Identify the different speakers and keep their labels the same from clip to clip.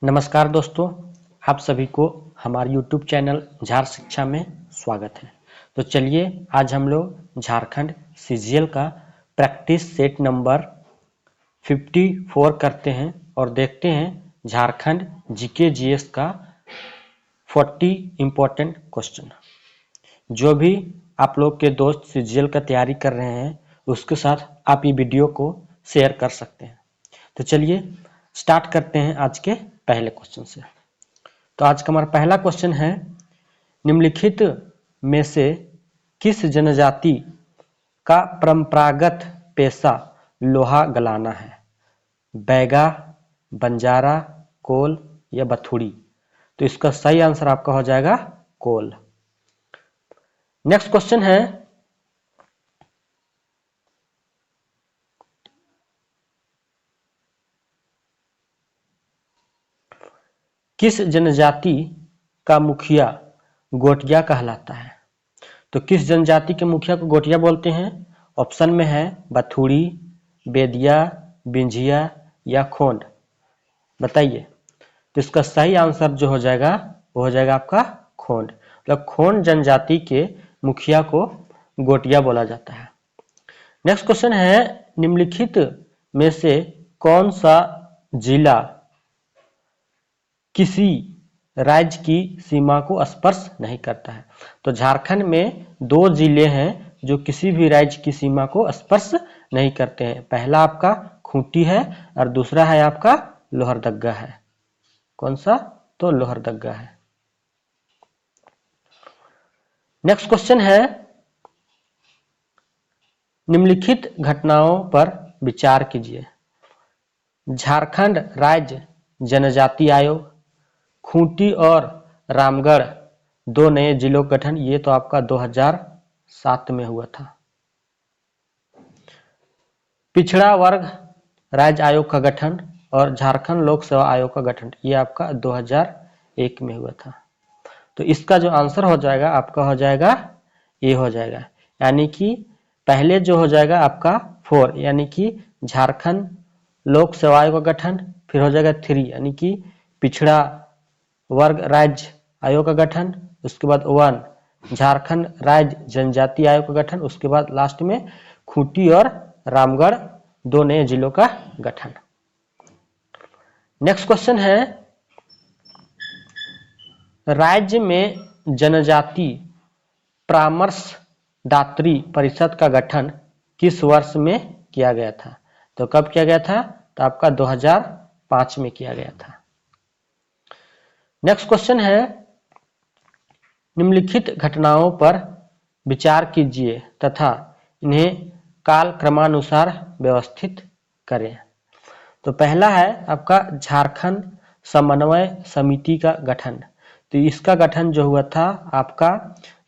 Speaker 1: नमस्कार दोस्तों, आप सभी को हमारे YouTube चैनल झार शिक्षा में स्वागत है। तो चलिए आज हम लोग झारखंड सीजीएल का प्रैक्टिस सेट नंबर 54 करते हैं और देखते हैं झारखंड जीके जीएस का 40 इम्पोर्टेंट क्वेश्चन। जो भी आप लोग के दोस्त सीजीएल का तैयारी कर रहे हैं उसके साथ आप ये वीडियो को शेयर कर सकते हैं। तो चलिए स्टार्ट करते हैं आज के पहले क्वेश्चन से। तो आज का हमारा पहला क्वेश्चन है, निम्नलिखित में से किस जनजाति का परंपरागत पेशा लोहा गलाना है? बैगा, बंजारा, कोल या बथुड़ी? तो इसका सही आंसर आपका हो जाएगा कोल। नेक्स्ट क्वेश्चन है, किस जनजाति का मुखिया गोटिया कहलाता है? तो किस जनजाति के मुखिया को गोटिया बोलते हैं? ऑप्शन में है बथुड़ी, बेदिया, बिंझिया या खोंड। बताइए। तो इसका सही आंसर जो हो जाएगा वो हो जाएगा आपका खोंड। मतलब खोंड जनजाति के मुखिया को गोटिया बोला जाता है। नेक्स्ट क्वेश्चन है, निम्नलिखित में से कौन सा जिला किसी राज्य की सीमा को स्पर्श नहीं करता है? तो झारखंड में दो जिले हैं जो किसी भी राज्य की सीमा को स्पर्श नहीं करते हैं। पहला आपका खूंटी है और दूसरा है आपका लोहरदग्गा है। कौन सा? तो लोहरदग्गा है। नेक्स्ट क्वेश्चन है, निम्नलिखित घटनाओं पर विचार कीजिए। झारखंड राज्य जनजाति आयोग, खूंटी और रामगढ़ दो नए जिलों का गठन, ये तो आपका 2007 में हुआ था। पिछड़ा वर्ग राज्य आयोग का गठन और झारखंड लोक सेवा आयोग का गठन, ये आपका 2001 में हुआ था। तो इसका जो आंसर हो जाएगा आपका हो जाएगा ए हो जाएगा। यानी कि पहले जो हो जाएगा आपका 4, यानी कि झारखंड लोक सेवा आयोग का गठन, फिर हो जाएगा 3 यानी कि पिछड़ा वर्ग राज्य आयोग का गठन, उसके बाद 1 झारखंड राज्य जनजाति आयोग का गठन, उसके बाद लास्ट में खूंटी और रामगढ़ दो नए जिलों का गठन। नेक्स्ट क्वेश्चन है, राज्य में जनजाति परामर्शदात्री परिषद का गठन किस वर्ष में किया गया था? तो कब किया गया था? तो आपका 2005 में किया गया था। नेक्स्ट क्वेश्चन है, निम्नलिखित घटनाओं पर विचार कीजिए तथा इन्हें काल क्रमानुसार व्यवस्थित करें। तो पहला है आपका झारखंड समन्वय समिति का गठन। तो इसका गठन जो हुआ था आपका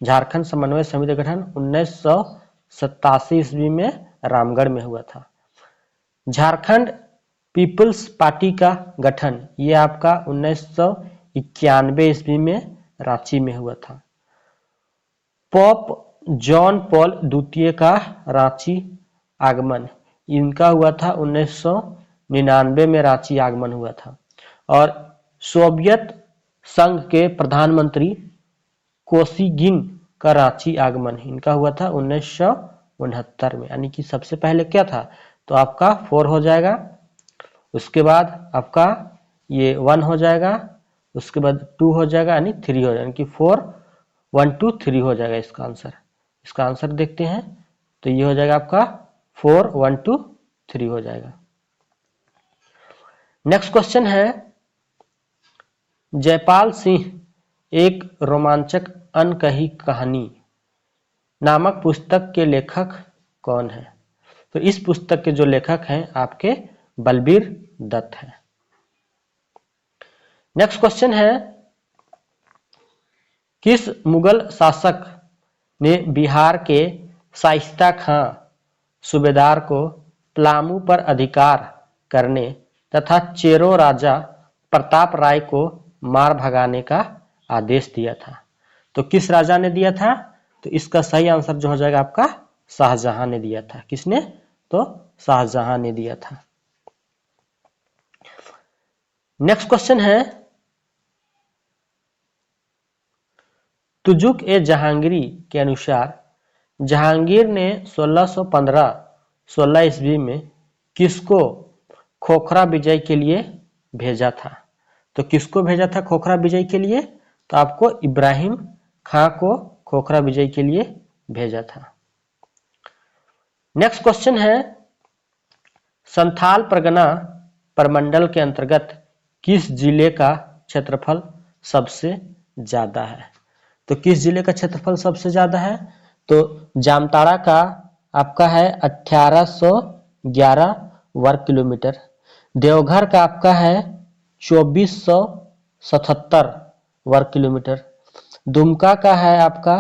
Speaker 1: झारखंड समन्वय समिति का गठन 1987 ईस्वी में रामगढ़ में हुआ था। झारखंड पीपल्स पार्टी का गठन ये आपका 1991 ईस्वी में रांची में हुआ था। पोप जॉन पॉल द्वितीय का रांची आगमन, इनका हुआ था 1999 में रांची आगमन हुआ था। और सोवियत संघ के प्रधानमंत्री कोसिगिन का रांची आगमन इनका हुआ था 1969 में। यानी कि सबसे पहले क्या था? तो आपका 4 हो जाएगा, उसके बाद आपका ये 1 हो जाएगा, उसके बाद 2 हो जाएगा, यानी 3 हो जाएगा, यानी कि 4 1 2 3 हो जाएगा इसका आंसर। इसका आंसर देखते हैं, तो ये हो जाएगा आपका 4 1 2 3 हो जाएगा। नेक्स्ट क्वेश्चन है, जयपाल सिंह एक रोमांचक अनकही कहानी नामक पुस्तक के लेखक कौन है? तो इस पुस्तक के जो लेखक हैं आपके बलबीर दत्त हैं। नेक्स्ट क्वेश्चन है, किस मुगल शासक ने बिहार के शाइस्ता खां सूबेदार को पलामू पर अधिकार करने तथा चेरो राजा प्रताप राय को मार भगाने का आदेश दिया था? तो किस राजा ने दिया था? तो इसका सही आंसर जो हो जाएगा आपका शाहजहां ने दिया था। किसने? तो शाहजहां ने दिया था। नेक्स्ट क्वेश्चन है, तुजुक ए जहांगीरी के अनुसार जहांगीर ने 1615-16 ईस्वी में किसको खोखरा विजय के लिए भेजा था? तो किसको भेजा था खोखरा विजय के लिए? तो आपको इब्राहिम खां को खोखरा विजय के लिए भेजा था। नेक्स्ट क्वेश्चन है, संथाल परगना प्रमंडल के अंतर्गत किस जिले का क्षेत्रफल सबसे ज्यादा है? तो किस जिले का क्षेत्रफल सबसे ज्यादा है? तो जामताड़ा का आपका है 1811 वर्ग किलोमीटर, देवघर का आपका है 2477 वर्ग किलोमीटर, दुमका का है आपका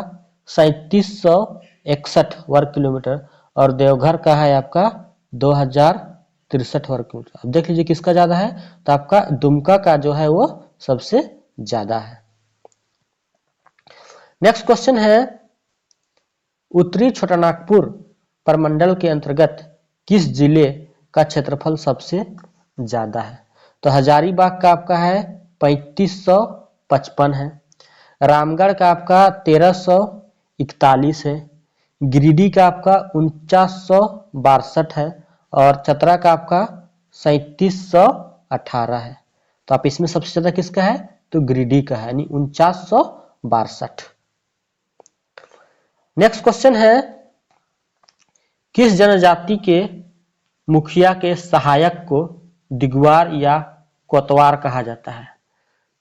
Speaker 1: 3761 वर्ग किलोमीटर और देवघर का है आपका 2063 वर्ग किलोमीटर। अब देख लीजिए किसका ज्यादा है, तो आपका दुमका का जो है वो सबसे ज्यादा है। नेक्स्ट क्वेश्चन है, उत्तरी छोटानागपुर प्रमंडल के अंतर्गत किस जिले का क्षेत्रफल सबसे ज्यादा है? तो हजारीबाग का आपका है 3555 है, रामगढ़ का आपका 1341 है, गिरिडीह का आपका 4962 है और चतरा का आपका 3718 है। तो आप इसमें सबसे ज्यादा किसका है? तो गिरिडीह का है, यानी 4962। नेक्स्ट क्वेश्चन है, किस जनजाति के मुखिया के सहायक को दिगवार या कोतवार कहा जाता है?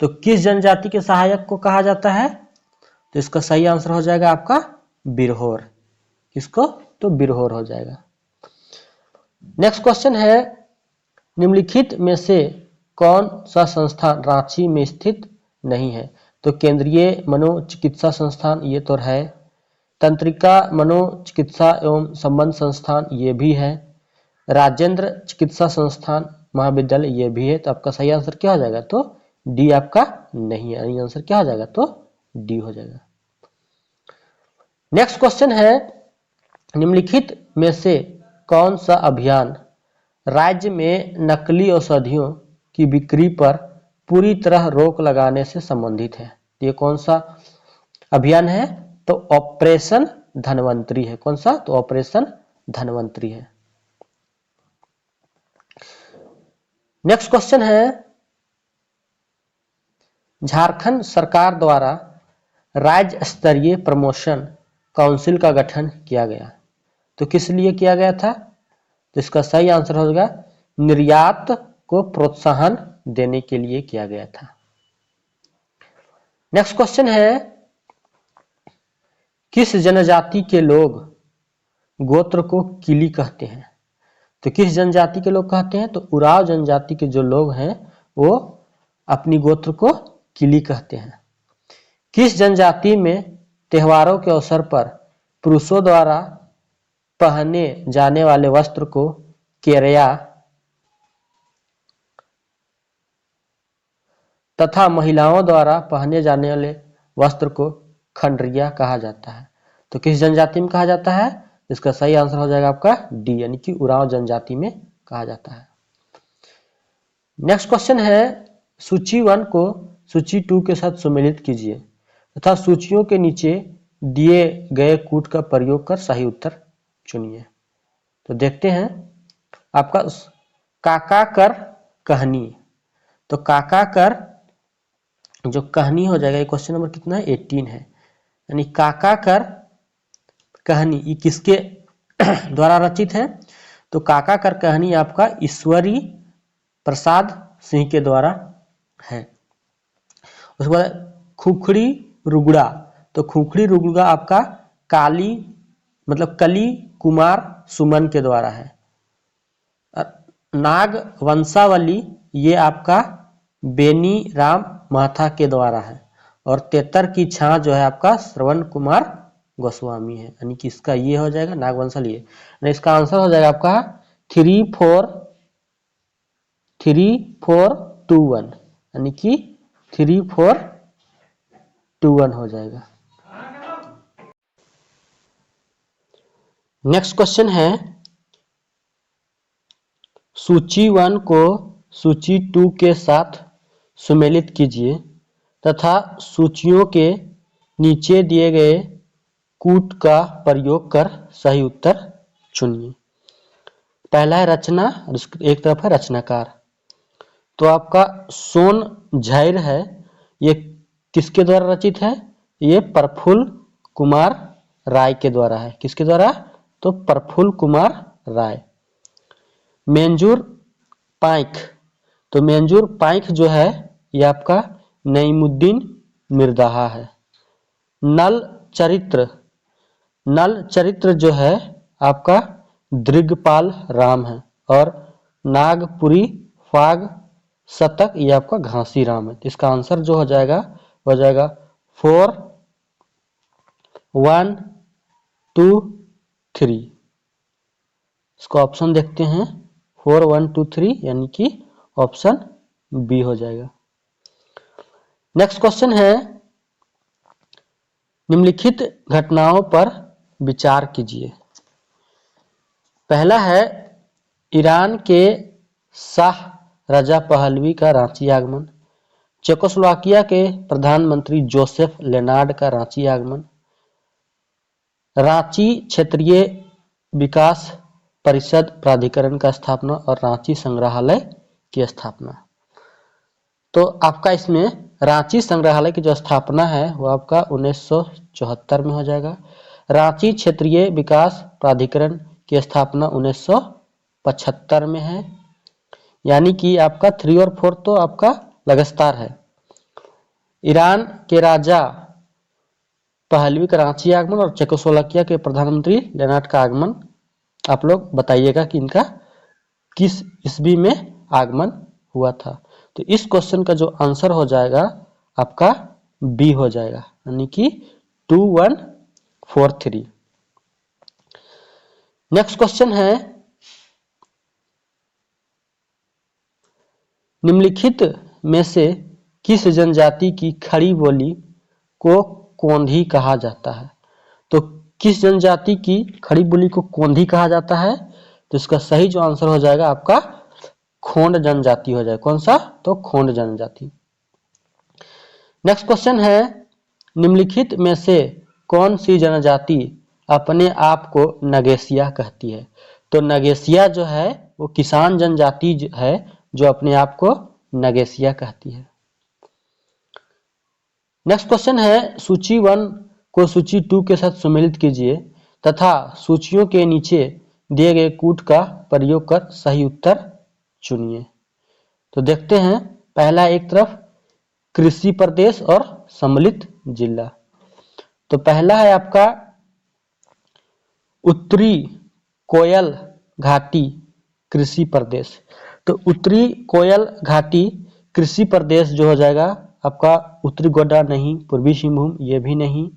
Speaker 1: तो किस जनजाति के सहायक को कहा जाता है? तो इसका सही आंसर हो जाएगा आपका बिरहोर। किसको? तो बिरहोर हो जाएगा। नेक्स्ट क्वेश्चन है, निम्नलिखित में से कौन सा संस्थान रांची में स्थित नहीं है? तो केंद्रीय मनोचिकित्सा संस्थान ये तो है, तंत्रिका मनोचिकित्सा एवं संबंध संस्थान ये भी है, राजेंद्र चिकित्सा संस्थान महाविद्यालय ये भी है। तो आपका सही आंसर क्या हो जाएगा? तो डी आपका नहीं है, आंसर क्या हो जाएगा? तो डी हो जाएगा। नेक्स्ट क्वेश्चन है, निम्नलिखित में से कौन सा अभियान राज्य में नकली औषधियों की बिक्री पर पूरी तरह रोक लगाने से संबंधित है? ये कौन सा अभियान है? तो ऑपरेशन धनवंतरी है। कौन सा? तो ऑपरेशन धनवंतरी है। नेक्स्ट क्वेश्चन है, झारखंड सरकार द्वारा राज्य स्तरीय प्रमोशन काउंसिल का गठन किया गया, तो किस लिए किया गया था? तो इसका सही आंसर हो जाएगा निर्यात को प्रोत्साहन देने के लिए किया गया था। नेक्स्ट क्वेश्चन है, किस जनजाति के लोग गोत्र को किली कहते हैं? तो किस जनजाति के लोग कहते हैं? तो उराव जनजाति के जो लोग हैं वो अपनी गोत्र को किली कहते हैं। किस जनजाति में त्योहारों के अवसर पर पुरुषों द्वारा पहने जाने वाले वस्त्र को केरया तथा महिलाओं द्वारा पहने जाने वाले वस्त्र को खंडरिया कहा जाता है? तो किस जनजाति में कहा जाता है? इसका सही आंसर हो जाएगा आपका डी, यानी कि उराव जनजाति में कहा जाता है। नेक्स्ट क्वेश्चन है, सूची 1 को सूची 2 के साथ सम्मिलित कीजिए तथा सूचियों के नीचे दिए गए कूट का प्रयोग कर सही उत्तर चुनिए। तो देखते हैं, आपका काका कर कहानी, तो काका कर जो कहानी हो जाएगा, ये क्वेश्चन नंबर कितना है? 18 है, यानी काका कर कहानी ये किसके द्वारा रचित है? तो काका कर कहानी आपका ईश्वरी प्रसाद सिंह के द्वारा है। उसके बाद खुखड़ी रुगड़ा, तो खुखड़ी रुगड़ा आपका काली मतलब कली कुमार सुमन के द्वारा है। नाग वंशावली ये आपका बेनी राम माथा के द्वारा है और तेतर की छां जो है आपका श्रवण कुमार गोस्वामी है, यानी कि इसका ये हो जाएगा नागवंशल। ये इसका आंसर हो जाएगा आपका 3421, यानी कि 3421 हो जाएगा। नेक्स्ट क्वेश्चन है, सूची 1 को सूची 2 के साथ सुमेलित कीजिए तथा सूचियों के नीचे दिए गए कूट का प्रयोग कर सही उत्तर चुनिए। पहला है रचना और एक तरफ है रचनाकार। तो आपका सोन झैर है, ये किसके द्वारा रचित है? ये प्रफुल्ल कुमार राय के द्वारा है। किसके द्वारा? तो प्रफुल्ल कुमार राय। मेंजूर पाइक, तो मेंजूर पाइक जो है ये आपका नईमुद्दीन मिर्दाहा है। नल चरित्र, नल चरित्र जो है आपका दृगपाल राम है। और नागपुरी फाग शतक ये आपका घासी राम है। तो इसका आंसर जो हो जाएगा हो जाएगा 4, 1, 2, 3। इसको ऑप्शन देखते हैं 4, 1, 2, 3 यानी कि ऑप्शन बी हो जाएगा। नेक्स्ट क्वेश्चन है निम्नलिखित घटनाओं पर विचार कीजिए। पहला है ईरान के शाह रजा पहलवी का रांची आगमन, चेकोस्लोवाकिया के प्रधानमंत्री जोसेफ लेनार्ड का रांची आगमन, रांची क्षेत्रीय विकास परिषद प्राधिकरण का स्थापना और रांची संग्रहालय की स्थापना। तो आपका इसमें रांची संग्रहालय की जो स्थापना है वो आपका 1974 में हो जाएगा। रांची क्षेत्रीय विकास प्राधिकरण की स्थापना 1975 में है। यानी कि आपका 3 और 4 तो आपका लगातार है। ईरान के राजा पहलवी का रांची आगमन और चेकोस्लोवाकिया के प्रधानमंत्री लेनार्ड का आगमन आप लोग बताइएगा कि इनका किस ईस्वी में आगमन हुआ था। तो इस क्वेश्चन का जो आंसर हो जाएगा आपका बी हो जाएगा, यानी कि 2, 1, 4, 3। नेक्स्ट क्वेश्चन है निम्नलिखित में से किस जनजाति की खड़ी बोली को कोंधी कहा जाता है? तो किस जनजाति की खड़ी बोली को कोंधी कहा जाता है? तो इसका सही जो आंसर हो जाएगा आपका खोंड जनजाति हो जाएगा। कौन सा? तो खोंड जनजाति। नेक्स्ट क्वेश्चन है निम्नलिखित में से कौन सी जनजाति अपने आप को नगेशिया कहती है? तो नगेशिया जो है वो किसान जनजाति है जो अपने आप को नगेशिया कहती है। नेक्स्ट क्वेश्चन है सूची 1 को सूची 2 के साथ सम्मिलित कीजिए तथा सूचियों के नीचे दिए गए कूट का प्रयोग कर सही उत्तर चुनिए। तो देखते हैं पहला एक तरफ कृषि प्रदेश और सम्मिलित जिला। तो पहला है आपका उत्तरी कोयल घाटी कृषि प्रदेश। तो उत्तरी कोयल घाटी कृषि प्रदेश जो हो जाएगा आपका उत्तरी गोड्डा नहीं, पूर्वी सिंहभूम ये भी नहीं,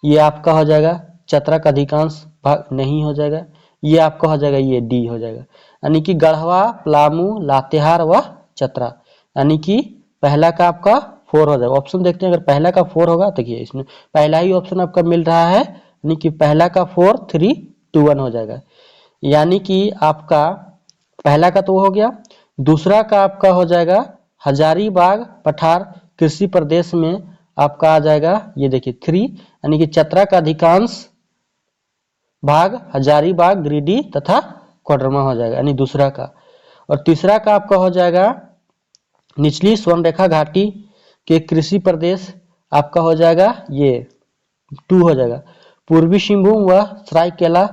Speaker 1: ये आपका हो जाएगा चतरा का अधिकांश भाग नहीं हो जाएगा, ये आपका हो जाएगा ये डी हो जाएगा। यानी कि गढ़वा, पलामू, लातेहार व चतरा, यानी कि पहला का आपका 4 हो जाएगा। ऑप्शन देखते हैं, अगर पहला का 4 होगा देखिए इसमें पहला ही ऑप्शन आपका मिल रहा है, यानी कि पहला का 4, 3, 2, 1 हो जाएगा। यानी कि आपका पहला का तो हो गया, दूसरा का आपका हो जाएगा हजारीबाग पठार कृषि प्रदेश में आपका आ जाएगा ये देखिए 3, यानी कि चतरा का अधिकांश भाग हजारीबाग, गिरिडीह तथा कोडरमा हो जाएगा, यानी दूसरा का। और तीसरा का आपका हो जाएगा निचली स्वर्णरेखा घाटी के कृषि प्रदेश आपका हो जाएगा ये 2 हो जाएगा, पूर्वी सिंहभूम व सरायकेला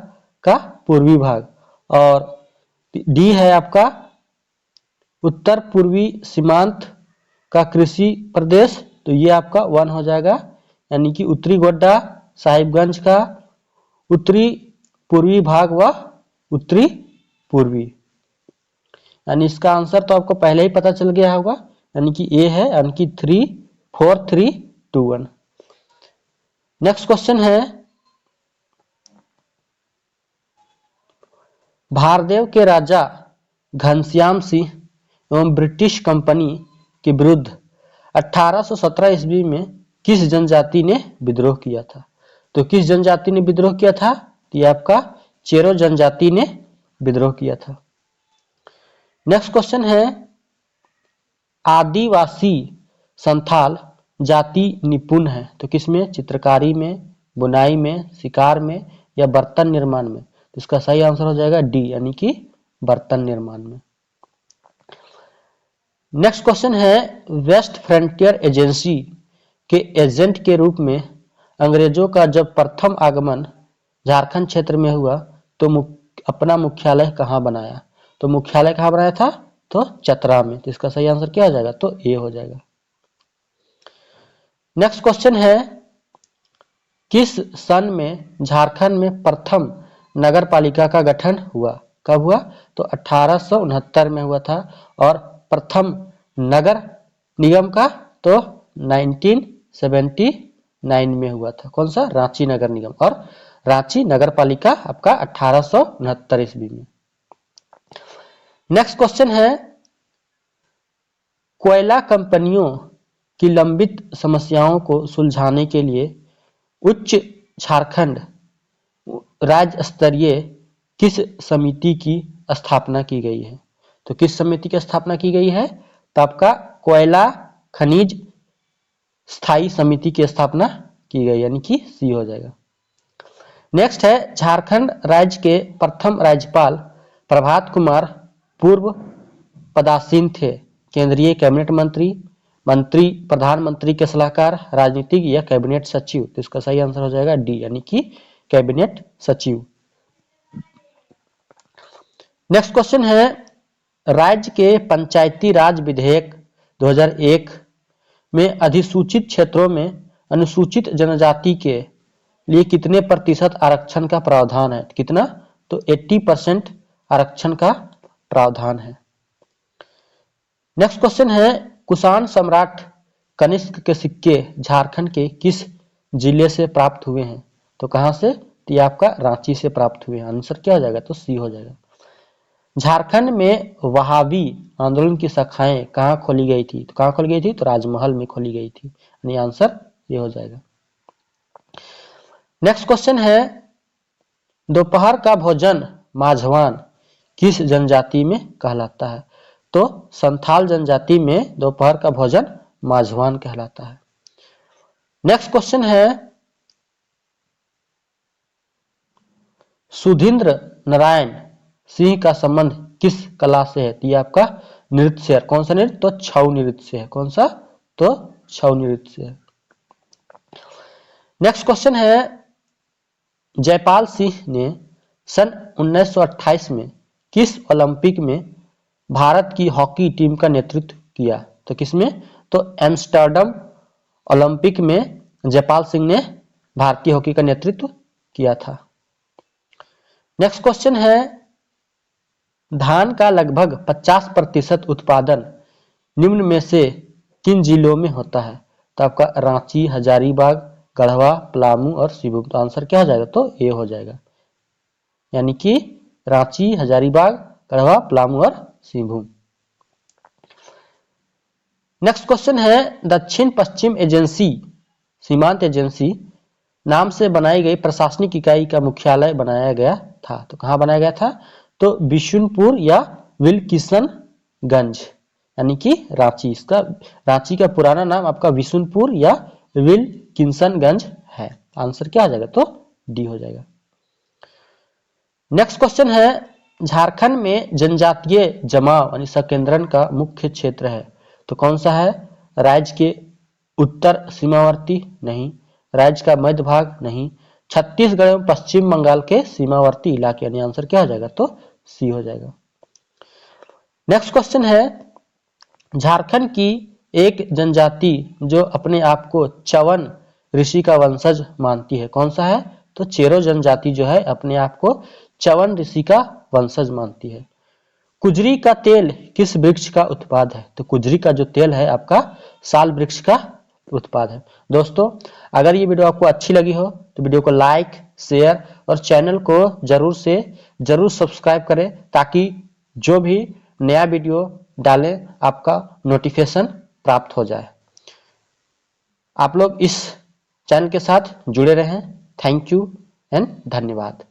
Speaker 1: का पूर्वी भाग। और डी है आपका उत्तर पूर्वी सीमांत का कृषि प्रदेश, तो ये आपका 1 हो जाएगा, यानी कि उत्तरी गोड्डा साहिबगंज का उत्तरी पूर्वी भाग व उत्तरी पूर्वी। यानी इसका आंसर तो आपको पहले ही पता चल गया होगा, यानी कि ए है, यानी कि 3, 4, 3, 2, 1। नेक्स्ट क्वेश्चन है भारदेव के राजा घनश्याम सिंह एवं ब्रिटिश कंपनी के विरुद्ध 1817 ईस्वी में किस जनजाति ने विद्रोह किया था? तो किस जनजाति ने विद्रोह किया था? ये आपका चेरो जनजाति ने विद्रोह किया था। नेक्स्ट क्वेश्चन है आदिवासी संथाल जाति निपुण है तो किसमें? चित्रकारी में, बुनाई में, शिकार में या बर्तन निर्माण में। तो इसका सही आंसर हो जाएगा डी यानी कि बर्तन निर्माण में। नेक्स्ट क्वेश्चन है वेस्ट फ्रंटियर एजेंसी के एजेंट के रूप में अंग्रेजों का जब प्रथम आगमन झारखंड क्षेत्र में हुआ तो अपना मुख्यालय कहाँ बनाया? तो मुख्यालय कहाँ बनाया था? तो चतरा में। तो इसका सही आंसर क्या हो जाएगा? तो ए हो जाएगा। नेक्स्ट क्वेश्चन है किस सन में झारखंड में प्रथम नगर पालिका का गठन हुआ? कब हुआ? तो 1869 में हुआ था। और प्रथम नगर निगम का तो 1979 में हुआ था। कौन सा? रांची नगर निगम। और रांची नगर पालिका आपका 1869 ईस्वी में। नेक्स्ट क्वेश्चन है कोयला कंपनियों की लंबित समस्याओं को सुलझाने के लिए उच्च झारखंड राज्य स्तरीय किस समिति की स्थापना की गई है? तो किस समिति की स्थापना की गई है? तो आपका कोयला खनिज स्थायी समिति की स्थापना की गई यानी कि सी हो जाएगा। नेक्स्ट है झारखंड राज्य के प्रथम राज्यपाल प्रभात कुमार पूर्व पदासीन थे। केंद्रीय कैबिनेट मंत्री, मंत्री प्रधानमंत्री के सलाहकार, राजनीतिक या कैबिनेट सचिव। तो इसका सही आंसर हो जाएगा डी यानी कि कैबिनेट सचिव। नेक्स्ट क्वेश्चन है राज्य के पंचायती राज विधेयक 2001 में अधिसूचित क्षेत्रों में अनुसूचित जनजाति के लिए कितने प्रतिशत आरक्षण का प्रावधान है? कितना? तो 80% आरक्षण का प्रावधान है। नेक्स्ट क्वेश्चन है कुषाण सम्राट कनिष्क के सिक्के झारखंड के किस जिले से प्राप्त हुए हैं? तो कहां से? तो ये आपका रांची से प्राप्त हुए हैं। आंसर क्या हो जाएगा? तो सी हो जाएगा। झारखंड में वहाबी आंदोलन की शाखाएं कहां खोली गई थी? तो कहां खोली गई थी? तो राजमहल में खोली गई थी। यानी आंसर ये हो जाएगा। नेक्स्ट क्वेश्चन है दोपहर का भोजन माझवान किस जनजाति में कहलाता है? तो संथाल जनजाति में दोपहर का भोजन माझवान कहलाता है। नेक्स्ट क्वेश्चन है सुधींद्र नारायण सिंह का संबंध किस कला से है? तो ये आपका नृत्य से है। कौन सा नृत्य? तो छऊ नृत्य से है। कौन सा? तो छऊ नृत्य से है। नेक्स्ट क्वेश्चन है जयपाल सिंह ने सन 1928 में किस ओलंपिक में भारत की हॉकी टीम का नेतृत्व किया? तो किसमें? तो एम्स्टर्डम ओलंपिक में जयपाल सिंह ने भारतीय हॉकी का नेतृत्व किया था। नेक्स्ट क्वेश्चन है धान का लगभग 50% उत्पादन निम्न में से किन जिलों में होता है? तो आपका रांची, हजारीबाग, गढ़वा, पलामू और सिवूम। तो आंसर क्या हो जाएगा? तो ए हो जाएगा यानी कि रांची, हजारीबाग, गढ़वा, पलामू और सिवूम। नेक्स्ट क्वेश्चन है दक्षिण पश्चिम एजेंसी सीमांत एजेंसी नाम से बनाई गई प्रशासनिक इकाई का मुख्यालय बनाया गया था। तो कहां बनाया गया था? तो बिशुनपुर या विल्किंसनगंज यानी कि रांची। इसका रांची का पुराना नाम आपका बिशुनपुर या विल्किंसनगंज है। आंसर क्या हो जाएगा? तो डी हो जाएगा। नेक्स्ट क्वेश्चन है झारखंड में जनजातीय जमाव यानी संकेंद्रण का मुख्य क्षेत्र है। तो कौन सा है? राज्य के उत्तर सीमावर्ती? नहीं। राज्य का मध्य भाग? नहीं। छत्तीसगढ़ एवं पश्चिम बंगाल के सीमावर्ती इलाके। यानी आंसर क्या हो जाएगा? तो सी हो जाएगा। नेक्स्ट क्वेश्चन है झारखंड की एक जनजाति जो अपने आप को चवन ऋषि का वंशज मानती है। कौन सा है? तो चेरो जनजाति जो है अपने आप को चवन ऋषि का वंशज मानती है। कुजरी का तेल किस वृक्ष का उत्पाद है? तो कुजरी का जो तेल है आपका साल वृक्ष का उत्पाद है। दोस्तों अगर ये वीडियो आपको अच्छी लगी हो तो वीडियो को लाइक, शेयर और चैनल को जरूर सब्सक्राइब करें ताकि जो भी नया वीडियो डालें आपका नोटिफिकेशन प्राप्त हो जाए। आप लोग इस चैनल के साथ जुड़े रहें। थैंक यू एंड धन्यवाद।